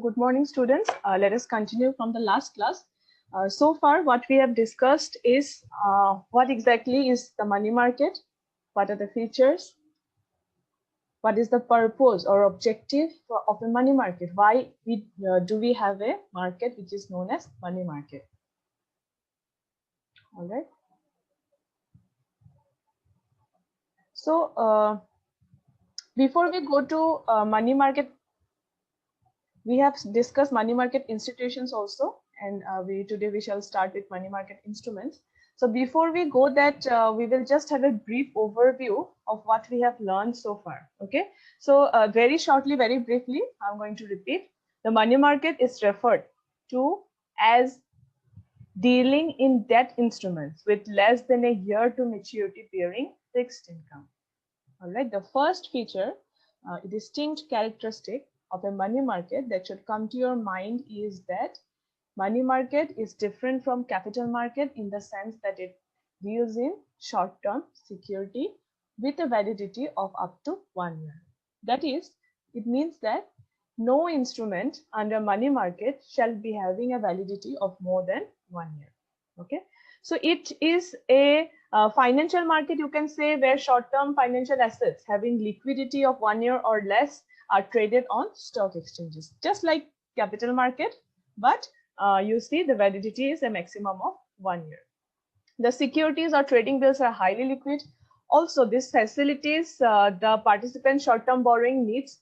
Good morning, students. Let us continue from the last class. So far, what we have discussed is what exactly is the money market, what are the features, what is the purpose or objective of a money market, why do we have a market which is known as money market. All right. So before we go to money market, we have discussed money market institutions also, and today we shall start with money market instruments. So before we go that, we will just have a brief overview of what we have learned so far. Okay, so very shortly, very briefly, I'm going to repeat. The money market is referred to as dealing in debt instruments with less than a year to maturity bearing fixed income. All right, the first feature, a distinct characteristic of a money market that should come to your mind is that money market is different from capital market in the sense that it deals in short-term security with a validity of up to 1 year. That is, it means that no instrument under money market shall be having a validity of more than 1 year. Okay, so it is a financial market, you can say, where short-term financial assets having liquidity of 1 year or less are traded on stock exchanges, just like capital market, but you see the validity is a maximum of 1 year. The securities or trading bills are highly liquid. Also, this facilitates the participants' short-term borrowing needs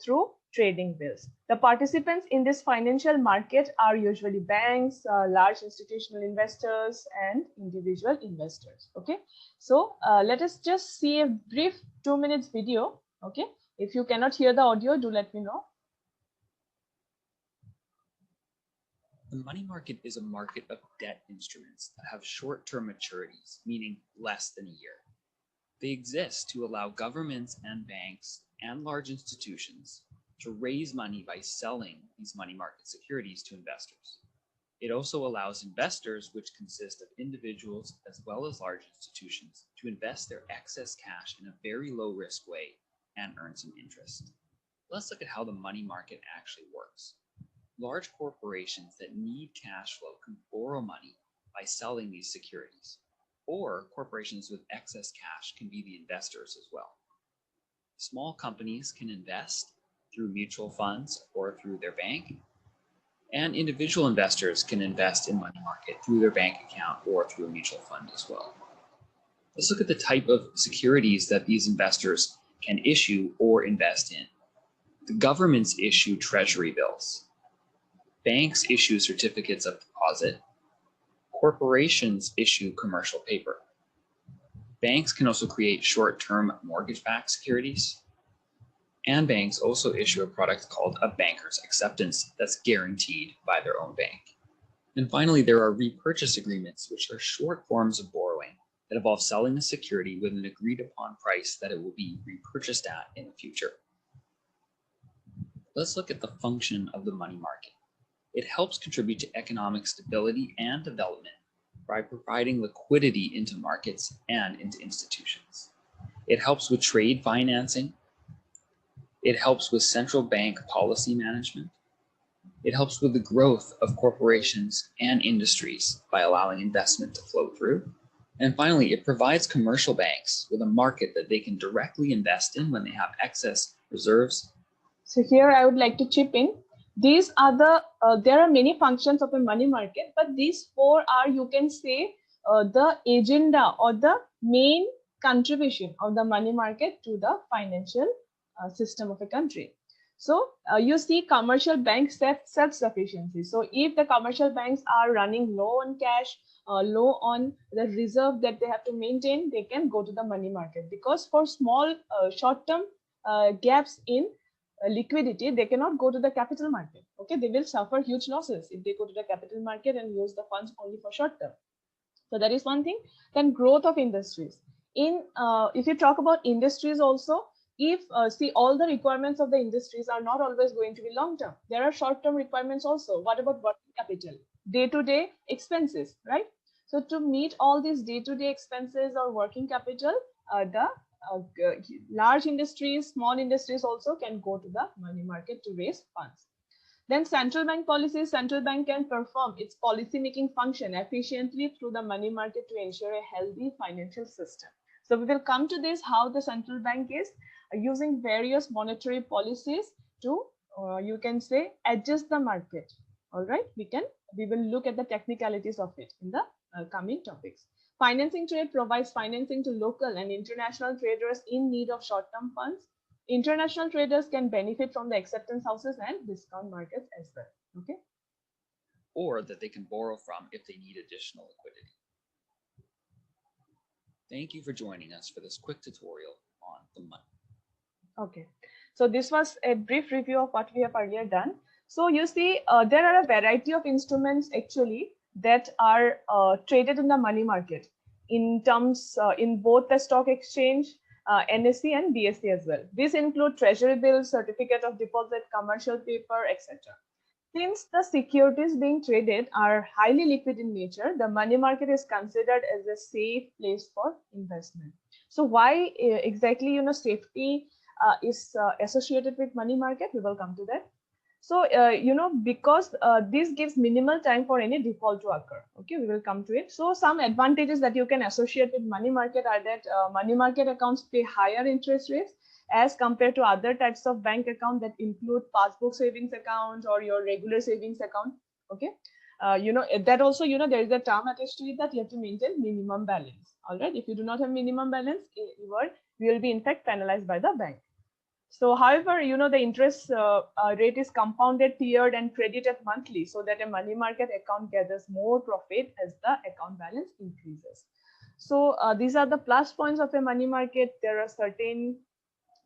through trading bills. The participants in this financial market are usually banks, large institutional investors, and individual investors. Okay, so let us just see a brief 2 minutes video. Okay, if you cannot hear the audio, do let me know. The money market is a market of debt instruments that have short-term maturities, meaning less than a year. They exist to allow governments and banks and large institutions to raise money by selling these money market securities to investors. It also allows investors, which consist of individuals as well as large institutions, to invest their excess cash in a very low risk way and earn some interest. Let's look at how the money market actually works. Large corporations that need cash flow can borrow money by selling these securities, or corporations with excess cash can be the investors as well. Small companies can invest through mutual funds or through their bank, and individual investors can invest in money market through their bank account or through a mutual fund as well. Let's look at the type of securities that these investors can issue or invest in. The governments issue treasury bills. Banks issue certificates of deposit. Corporations issue commercial paper. Banks can also create short-term mortgage-backed securities. And banks also issue a product called a banker's acceptance that's guaranteed by their own bank. And finally, there are repurchase agreements, which are short forms of borrowing that involve selling a security with an agreed upon price that it will be repurchased at in the future. Let's look at the function of the money market. It helps contribute to economic stability and development by providing liquidity into markets and into institutions. It helps with trade financing. It helps with central bank policy management. It helps with the growth of corporations and industries by allowing investment to flow through. And finally, it provides commercial banks with a market that they can directly invest in when they have excess reserves. So here I would like to chip in. These are there are many functions of a money market, but these four are, you can say, the agenda or the main contribution of the money market to the financial system of a country. So you see commercial banks self-sufficiency. So if the commercial banks are running low on cash, low on the reserve that they have to maintain, they can go to the money market, because for small short-term gaps in liquidity, they cannot go to the capital market. Okay, they will suffer huge losses if they go to the capital market and use the funds only for short term. So that is one thing. Then growth of industries. If you talk about industries also, if see, all the requirements of the industries are not always going to be long term. There are short term requirements also. What about working capital, day-to-day expenses, right? So to meet all these day-to-day expenses or working capital, the large industries, small industries also can go to the money market to raise funds. Then central bank policies, central bank can perform its policy making function efficiently through the money market to ensure a healthy financial system. So we will come to this, how the central bank is using various monetary policies to, you can say, adjust the market. All right, we will look at the technicalities of it in the coming topics. Financing trade provides financing to local and international traders in need of short-term funds. International traders can benefit from the acceptance houses and discount markets as well. Okay. Or that they can borrow from if they need additional liquidity. Thank you for joining us for this quick tutorial on the money. Okay, so this was a brief review of what we have earlier done. So you see, there are a variety of instruments actually that are traded in the money market in terms in both the stock exchange, NSE and BSE as well. These include treasury bills, certificate of deposit, commercial paper, etc. Since the securities being traded are highly liquid in nature, the money market is considered as a safe place for investment. So why exactly, safety is associated with money market? We will come to that. So, because this gives minimal time for any default to occur. Okay, we will come to it. So some advantages that you can associate with money market are that money market accounts pay higher interest rates as compared to other types of bank account that include passbook savings account or your regular savings account. Okay, that also, there is a term attached to it that you have to maintain minimum balance. All right, if you do not have minimum balance, you will be in fact penalized by the bank. So, however, the interest rate is compounded, tiered, and credited monthly, so that a money market account gathers more profit as the account balance increases. So, these are the plus points of a money market. There are certain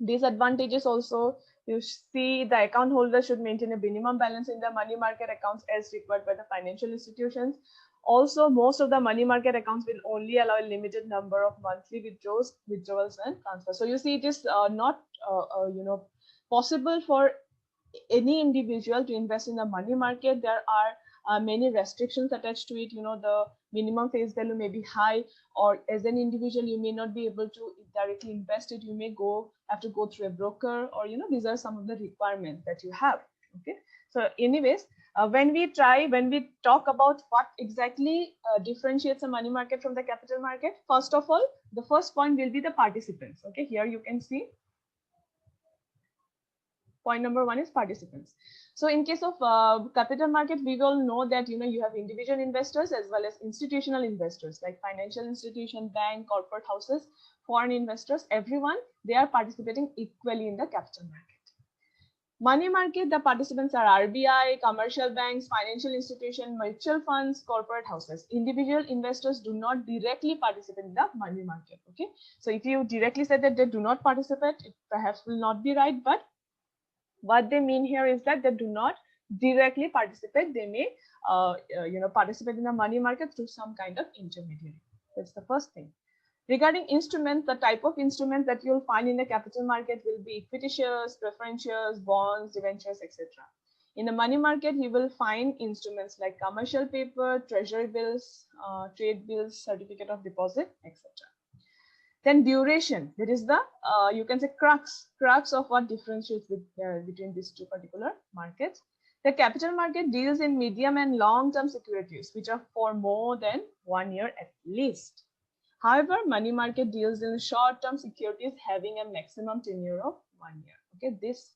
disadvantages also. You see, the account holder should maintain a minimum balance in the money market accounts as required by the financial institutions. Also, most of the money market accounts will only allow a limited number of monthly withdrawals and transfers. So you see, it is not possible for any individual to invest in the money market. There are many restrictions attached to it. The minimum face value may be high, or as an individual you may not be able to directly invest it. You may have to go through a broker, or these are some of the requirements that you have. Okay, so anyways, when we talk about what exactly differentiates a money market from the capital market, first of all, the first point will be the participants. Okay, here you can see point number one is participants. So in case of capital market, we all know that you have individual investors as well as institutional investors like financial institution, bank, corporate houses, foreign investors. Everyone, they are participating equally in the capital market. Money market, the participants are RBI, commercial banks, financial institutions, mutual funds, corporate houses. Individual investors do not directly participate in the money market. Okay, so if you directly say that they do not participate, it perhaps will not be right, but what they mean here is that they do not directly participate. They may participate in the money market through some kind of intermediary. That's the first thing. Regarding instruments, the type of instruments that you'll find in the capital market will be equity shares, preference shares, bonds, debentures, etc. In the money market, you will find instruments like commercial paper, treasury bills, trade bills, certificate of deposit, etc. Then duration, that is the you can say crux of what differentiates between these two particular markets. The capital market deals in medium and long-term securities, which are for more than 1 year at least. However, money market deals in short-term securities having a maximum tenure of 1 year. Okay, this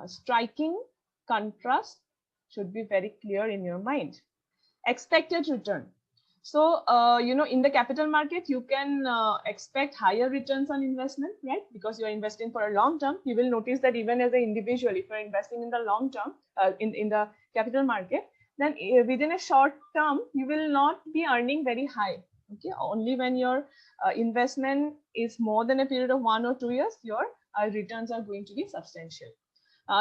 striking contrast should be very clear in your mind. Expected return. So, in the capital market, you can expect higher returns on investment, right? Because you're investing for a long term. You will notice that even as an individual, if you're investing in the long term, in the capital market, then within a short term, you will not be earning very high. Okay, only when your investment is more than a period of 1 or 2 years, your returns are going to be substantial.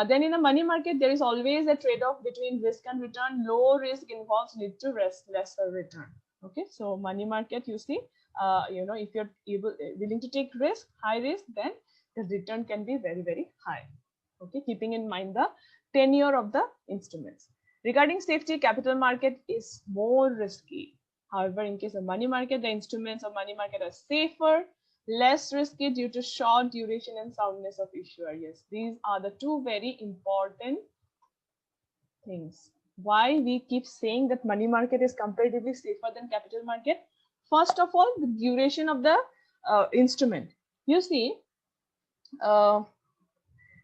Then in the money market, there is always a trade-off between risk and return. Low risk involves lead to lesser return. Okay, so money market, you see, if you're willing to take risk, high risk, then the return can be very, very high. Okay, keeping in mind the tenure of the instruments. Regarding safety, capital market is more risky. However, in case of money market, the instruments of money market are safer, less risky due to short duration and soundness of issuer. Yes, these are the two very important things why we keep saying that money market is comparatively safer than capital market. First of all, the duration of the instrument. You see, uh,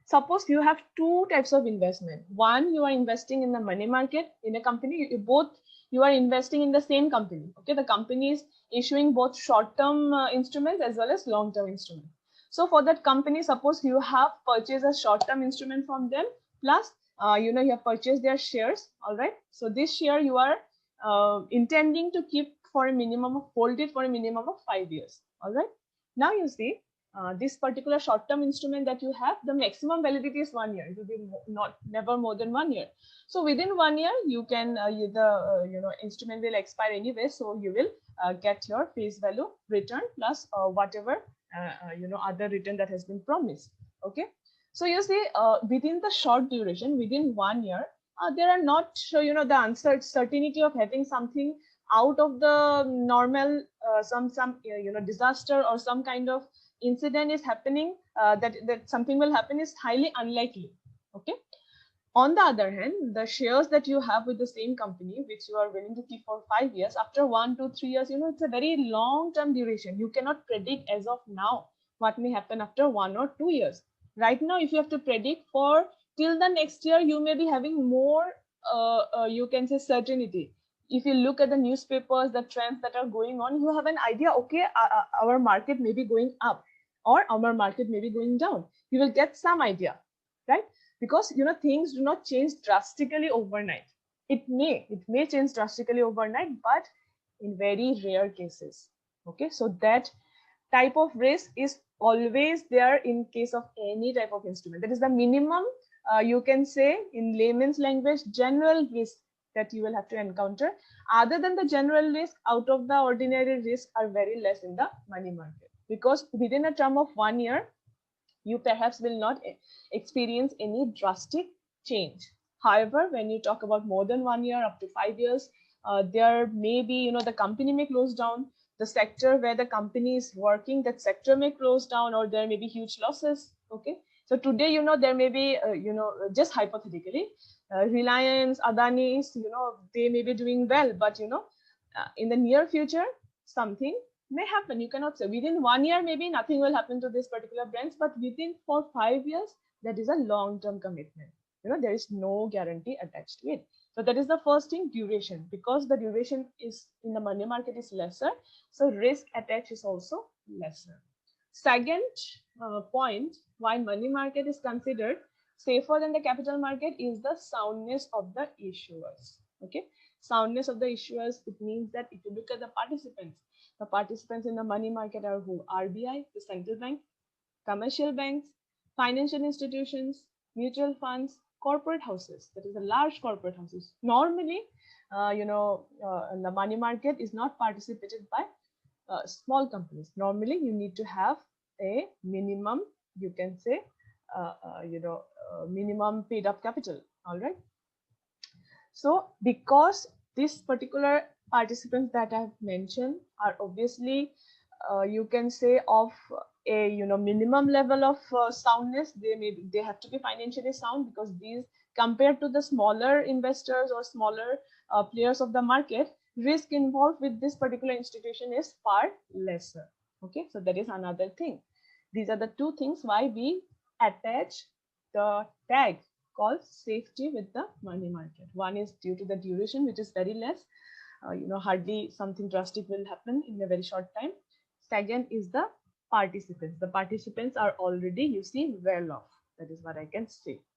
suppose you have two types of investment. One, you are investing in the money market in a company. You are investing in the same company. Okay, the company is issuing both short-term instruments as well as long-term instruments. So for that company, suppose you have purchased a short-term instrument from them, plus you have purchased their shares. All right. So this share you are intending to keep for a minimum of hold it for a minimum of 5 years. All right. Now you see, this particular short-term instrument that you have, the maximum validity is 1 year. It will be never more than 1 year. So within 1 year, you can the instrument will expire anyway. So you will get your face value return plus whatever other return that has been promised. Okay. So you see, within the short duration, within 1 year, there are not the uncertainty of having something out of the normal, some disaster or some kind of incident is happening, that something will happen is highly unlikely. Okay. On the other hand, the shares that you have with the same company, which you are willing to keep for 5 years, after 1 to 3 years, it's a very long term duration. You cannot predict as of now what may happen after 1 or 2 years. Right now, if you have to predict for till the next year, you may be having more, you can say, certainty. If you look at the newspapers, the trends that are going on, you have an idea, okay, our market may be going up or our market may be going down. You will get some idea, right? Because things do not change drastically overnight. It may change drastically overnight, but in very rare cases. Okay, so that type of risk is always there in case of any type of instrument. That is the minimum, you can say in layman's language, general risk that you will have to encounter. Other than the general risk, out of the ordinary risk are very less in the money market, because within a term of 1 year, you perhaps will not experience any drastic change. However, when you talk about more than 1 year, up to 5 years, there may be, the company may close down, the sector where the company is working, that sector may close down, or there may be huge losses. Okay. So today, there may be, just hypothetically, Reliance, Adani's, they may be doing well, but, in the near future, something may happen. You cannot say within 1 year, maybe nothing will happen to this particular brands, but within 4-5 years, that is a long-term commitment. There is no guarantee attached to it. So that is the first thing, duration, because the duration is in the money market is lesser. So risk attached is also lesser. Second point, why money market is considered safer than the capital market is the soundness of the issuers. Okay. Soundness of the issuers, it means that if you look at the participants in the money market are who? RBI, the central bank, commercial banks, financial institutions, mutual funds, corporate houses, that is the large corporate houses. Normally, the money market is not participated by small companies. Normally, you need to have a minimum, you can say, minimum paid up capital. All right. So because this particular participants that I've mentioned are obviously, you can say, of a minimum level of soundness, they have to be financially sound, because these, compared to the smaller investors or smaller players of the market, risk involved with this particular institution is far lesser. Okay, so that is another thing. These are the two things why we attach the tag called safety with the money market. One is due to the duration, which is very less. Hardly something drastic will happen in a very short time. Second is the participants. The participants are already, you see, well off. That is what I can say.